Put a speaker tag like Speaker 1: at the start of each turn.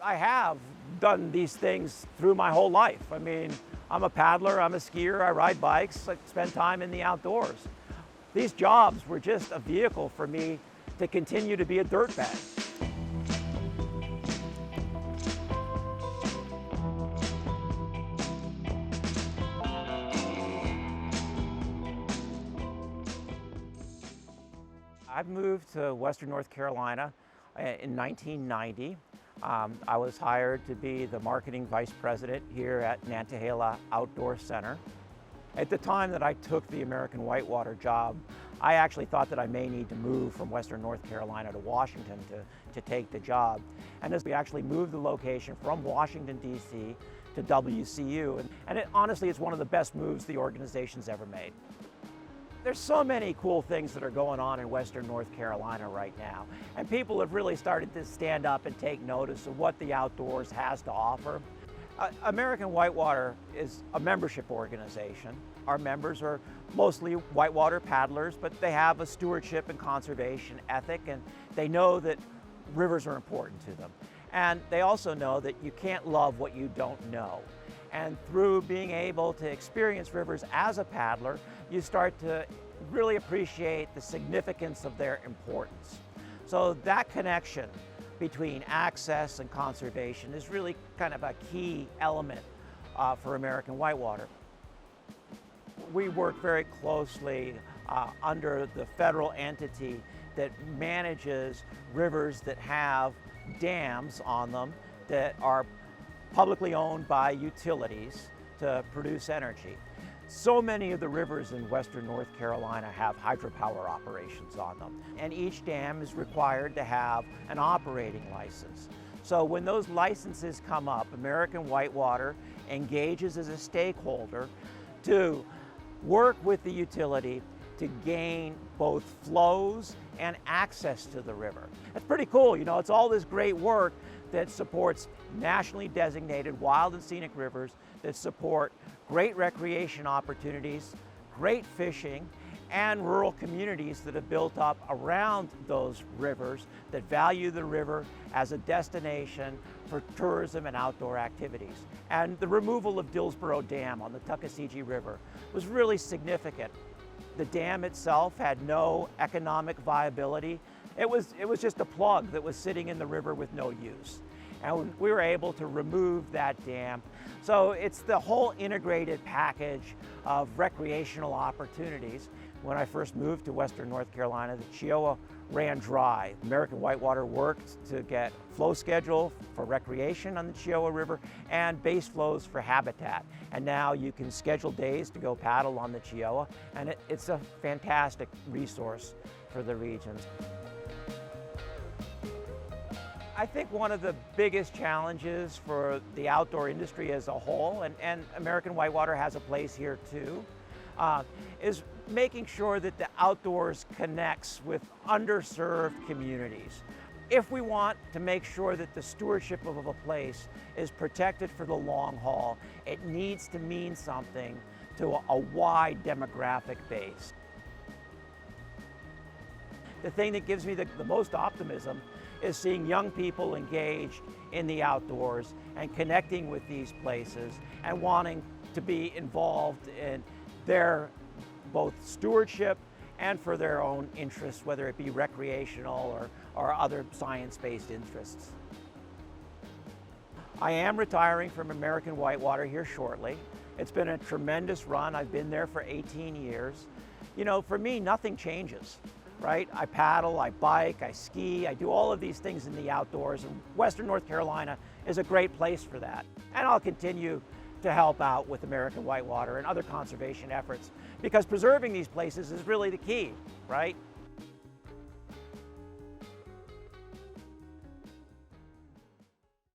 Speaker 1: I have done these things through my whole life. I mean, I'm a paddler, I'm a skier, I ride bikes, I spend time in the outdoors. These jobs were just a vehicle for me to continue to be a dirtbag. I moved to Western North Carolina in 1990. I was hired to be the marketing vice president here at Nantahala Outdoor Center. At the time that I took the American Whitewater job, I actually thought that I may need to move from Western North Carolina to Washington to take the job. And as we actually moved the location from Washington, D.C. to WCU, and honestly, it's one of the best moves the organization's ever made. There's so many cool things that are going on in Western North Carolina right now, and people have really started to stand up and take notice of what the outdoors has to offer. American Whitewater is a membership organization. Our members are mostly whitewater paddlers, but they have a stewardship and conservation ethic, and they know that rivers are important to them. And they also know that you can't love what you don't know. And through being able to experience rivers as a paddler, you start to really appreciate the significance of their importance. So that connection between access and conservation is really kind of a key element for American Whitewater. We work very closely under the federal entity that manages rivers that have dams on them that are publicly owned by utilities to produce energy. So many of the rivers in Western North Carolina have hydropower operations on them, and each dam is required to have an operating license. So when those licenses come up, American Whitewater engages as a stakeholder to work with the utility to gain both flows and access to the river. It's pretty cool, you know, it's all this great work that supports nationally designated wild and scenic rivers that support great recreation opportunities, great fishing, and rural communities that have built up around those rivers that value the river as a destination for tourism and outdoor activities. And the removal of Dillsboro Dam on the Tuckasegee River was really significant. The dam itself had no economic viability. It was just a plug that was sitting in the river with no use. And we were able to remove that dam. So it's the whole integrated package of recreational opportunities. When I first moved to Western North Carolina, the Chiowa ran dry. American Whitewater worked to get flow schedule for recreation on the Chiowa River and base flows for habitat. And now you can schedule days to go paddle on the Chiowa, and it's a fantastic resource for the regions. I think one of the biggest challenges for the outdoor industry as a whole, and American Whitewater has a place here too, is making sure that the outdoors connects with underserved communities. If we want to make sure that the stewardship of a place is protected for the long haul, it needs to mean something to a wide demographic base. The thing that gives me the most optimism is seeing young people engaged in the outdoors and connecting with these places and wanting to be involved in their both stewardship and for their own interests, whether it be recreational or other science-based interests. I am retiring from American Whitewater here shortly. It's been a tremendous run. I've been there for 18 years. You know, for me, nothing changes. Right? I paddle, I bike, I ski, I do all of these things in the outdoors, and Western North Carolina is a great place for that. And I'll continue to help out with American Whitewater and other conservation efforts because preserving these places is really the key, right?